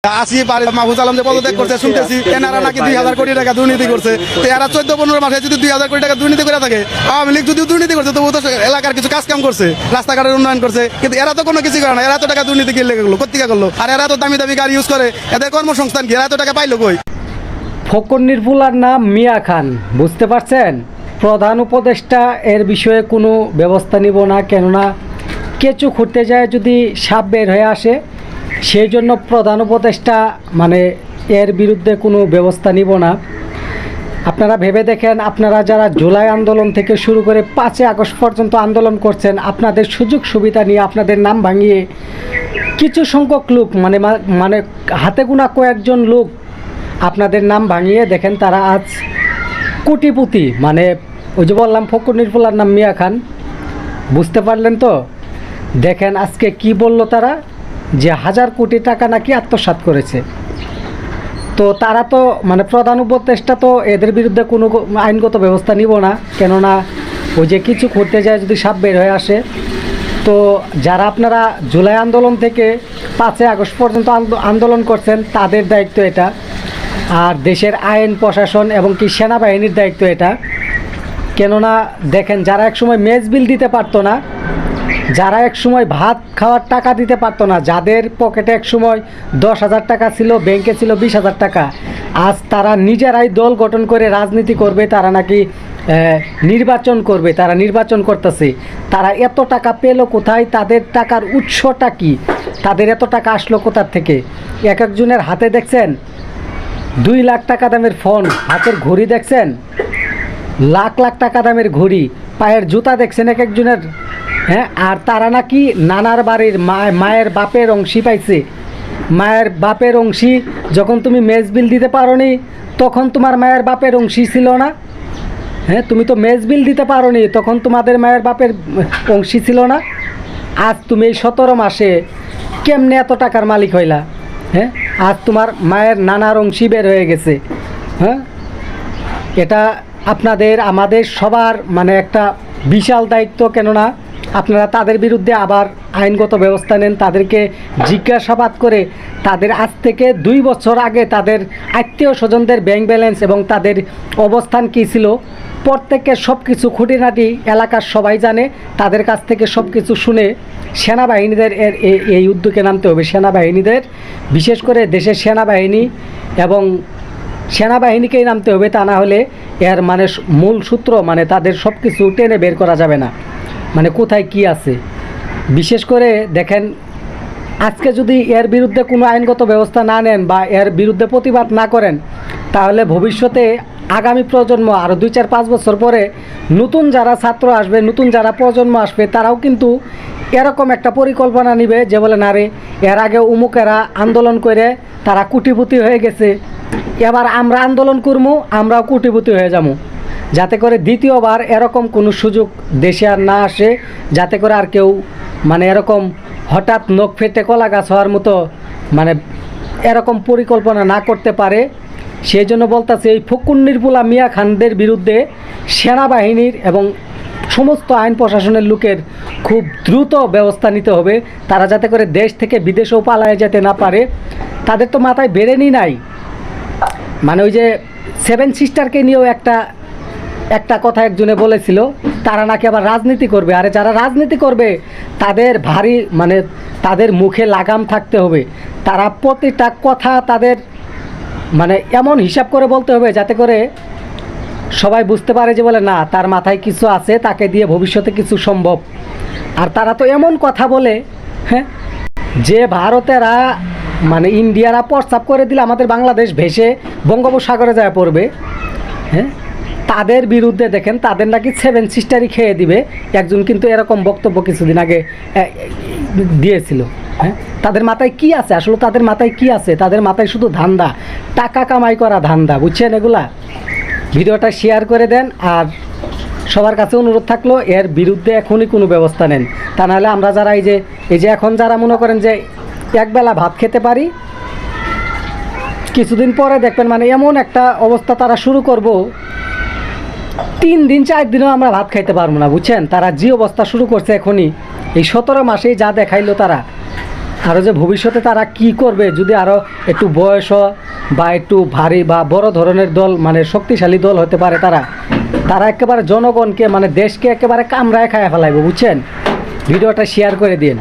আসি পারে মাহফুজ আলম যে পদত্যাগ করছে শুনতেছি এনারা নাকি 2000 কোটি টাকা দুর্নীতি করছে। তো এরা 14-15 মাসে যদি 2000 কোটি টাকা দুর্নীতি করে থাকে, আওয়ামী লীগ যদি দুর্নীতি করছে তবু তো এলাকার কিছু কাজ কাম করছে, রাস্তাঘাটের উন্নয়ন করছে, কিন্তু এরা তো কোনো কিছু করে না। এরা তো টাকা দুর্নীতি কিনলে গেলো কোথেকে করলো? আর এরা তো দামি দামি গাড়ি ইউজ করে, এদের কর্মসংস্থান কি? এরা তো টাকা পাইলো কই? ফকন্নির ফুলার নাম মিয়া খান, বুঝতে পারছেন? প্রধান উপদেষ্টা এর বিষয়ে কোনো ব্যবস্থা নিব না, কেননা কেঁচু খুঁড়তে যায় যদি সাপ বের হয়ে আসে, সেই জন্য প্রধান উপদেষ্টা এর বিরুদ্ধে কোনো ব্যবস্থা নিব না। আপনারা ভেবে দেখেন, আপনারা যারা জুলাই আন্দোলন থেকে শুরু করে 5ই আগস্ট পর্যন্ত আন্দোলন করছেন, আপনাদের সুযোগ সুবিধা নিয়ে আপনাদের নাম ভাঙিয়ে কিছু সংখ্যক লোক হাতে গোনা কয়েকজন লোক আপনাদের নাম ভাঙিয়ে দেখেন তারা আজ কোটিপতি। ওই যে বললাম ফকন্নির ফুলার নাম মিয়া খান, বুঝতে পারলেন তো? দেখেন আজকে কি বলল তারা, যে 1000 কোটি টাকা নাকি আত্মসাৎ করেছে। তো তারা তো প্রধান উপদেষ্টা তো এদের বিরুদ্ধে কোনো আইনগত ব্যবস্থা নিব না, কেননা ওই যে কিছু করতে যায় যদি সাপ বের হয়ে আসে। তো যারা আপনারা জুলাই আন্দোলন থেকে 5ই আগস্ট পর্যন্ত আন্দোলন করছেন, তাদের দায়িত্ব এটা। আর দেশের আইন প্রশাসন এবং কি সেনাবাহিনীর দায়িত্ব এটা। কেননা দেখেন, যারা একসময় মেজ বিল দিতে পারতো না, যারা একসময় ভাত খাওয়ার টাকা দিতে পারতো না, যাদের পকেটে একসময় 10,000 টাকা ছিল, ব্যাংকে ছিল 20,000 টাকা, আজ তারা নিজেরাই দল গঠন করে রাজনীতি করবে, তারা নাকি নির্বাচন করবে, তারা নির্বাচন করতেছে। তারা এত টাকা পেলো কোথায়? তাদের টাকার উৎসটা কি? তাদের এত টাকা আসলো কোথার থেকে? এক একজনের হাতে দেখছেন 2 লাখ টাকা দামের ফোন, হাতের ঘড়ি দেখছেন লাখ লাখ টাকা দামের ঘড়ি, পায়ের জুতা দেখছেন এক একজনের। হ্যাঁ, আর তারা নাকি নানার বাড়ির মায়ের বাপের অংশী পাইছে। মায়ের বাপের অংশী যখন তুমি মেজ বিল দিতে পারো নি, তখন তোমার মায়ের বাপের অংশী ছিল না? হ্যাঁ, তুমি তো মেজ বিল দিতে পারো নি, তখন তোমাদের মায়ের বাপের অংশী ছিল না? আজ তুমি এই 17 মাসে কেমনে এত টাকার মালিক হইলা? হ্যাঁ, আজ তোমার মায়ের নানার অংশী বের হয়ে গেছে। হ্যাঁ, এটা আপনাদের আমাদের সবার একটা বিশাল দায়িত্ব। কেননা আপনারা তাদের বিরুদ্ধে আবার আইনগত ব্যবস্থা নেন, তাদেরকে জিজ্ঞাসাবাদ করে তাদের আজ থেকে 2 বছর আগে তাদের আত্মীয় স্বজনদের ব্যাংক ব্যালেন্স এবং তাদের অবস্থান কী ছিল প্রত্যেকের সব কিছু খুঁটিনাটি এলাকার সবাই জানে। তাদের কাছ থেকে সব কিছু শুনে সেনাবাহিনীদের এই উদ্যোগে নামতে হবে। সেনাবাহিনীদের, বিশেষ করে দেশের সেনাবাহিনী এবং সেনাবাহিনীকেই নামতে হবে, তা না হলে এর মূল সূত্র তাদের সব কিছু টেনে বের করা যাবে না, কোথায় কি আছে। বিশেষ করে দেখেন, আজকে যদি এর বিরুদ্ধে কোনো আইনগত ব্যবস্থা না নেন বা এর বিরুদ্ধে প্রতিবাদ না করেন, তাহলে ভবিষ্যতে আগামী প্রজন্ম আরও 2-4-5 বছর পরে নতুন যারা ছাত্র আসবে, নতুন যারা প্রজন্ম আসবে, তারাও কিন্তু এরকম একটা পরিকল্পনা নিবে যে বলে, না রে, এর আগে উমুকেরা আন্দোলন করে তারা কোটিপতি হয়ে গেছে, এবার আমরা আন্দোলন করবো, আমরাও কোটিপতি হয়ে যাবো। যাতে করে দ্বিতীয়বার এরকম কোনো সুযোগ দেশে আর না আসে, যাতে করে আর কেউ এরকম হঠাৎ নখ ফেটে কলা গাছ হওয়ার মতো এরকম পরিকল্পনা না করতে পারে। সেই জন্য বলতেছে, এই ফকন্নির ফুলা মিয়া খানদের বিরুদ্ধে সেনাবাহিনীর এবং সমস্ত আইন প্রশাসনের লোকের খুব দ্রুত ব্যবস্থা নিতে হবে। তারা যাতে করে দেশ থেকে বিদেশেও পালায়ে যেতে না পারে। তাদের তো মাথায় বেরেনি নাই। ওই যে 7 সিস্টারকে নিয়েও একটা কথা একজনে বলেছিল, তারা নাকি আবার রাজনীতি করবে। আরে যারা রাজনীতি করবে তাদের ভারী তাদের মুখে লাগাম থাকতে হবে। তারা প্রতিটা কথা তাদের এমন হিসাব করে বলতে হবে যাতে করে সবাই বুঝতে পারে যে বলে, না, তার মাথায় কিছু আছে, তাকে দিয়ে ভবিষ্যতে কিছু সম্ভব। আর তারা তো এমন কথা বলে, হ্যাঁ, যে ভারতেরা ইন্ডিয়ারা প্রস্তাব করে দিলে আমাদের বাংলাদেশ ভেসে বঙ্গোপসাগরে যায় পড়বে। হ্যাঁ, তাদের বিরুদ্ধে দেখেন, তাদের নাকি 7 সিস্টারই খেয়ে দিবে। একজন কিন্তু এরকম বক্তব্য কিছুদিন আগে দিয়েছিল। হ্যাঁ, তাদের মাথায় কি আছে? আসলে তাদের মাথায় কি আছে? তাদের মাথায় শুধু ধান্দা, টাকা কামাই করা ধান্দা, বুঝছেন? এগুলা ভিডিওটা শেয়ার করে দেন। আর সবার কাছে অনুরোধ থাকলো, এর বিরুদ্ধে এখনই কোনো ব্যবস্থা নেন। তা নাহলে আমরা যারা এই যে এখন যারা মনে করেন যে একবেলা ভাত খেতে পারি, কিছুদিন পরে দেখবেন এমন একটা অবস্থা তারা শুরু করব, 3 দিন 4 দিনও আমরা ভাত খাইতে পারবো না, বুঝছেন? তারা যে অবস্থা শুরু করছে এখনই, এই 17 মাসেই যা দেখাইলো তারা, আরও যে ভবিষ্যতে তারা কি করবে যদি আরও একটু বয়স বা একটু ভারী বা বড় ধরনের দল মানে শক্তিশালী দল হতে পারে, তারা একেবারে জনগণকে মানে দেশকে একেবারে কামড়ায় খায় ফেলাইব, বুঝছেন? ভিডিওটা শেয়ার করে দিন।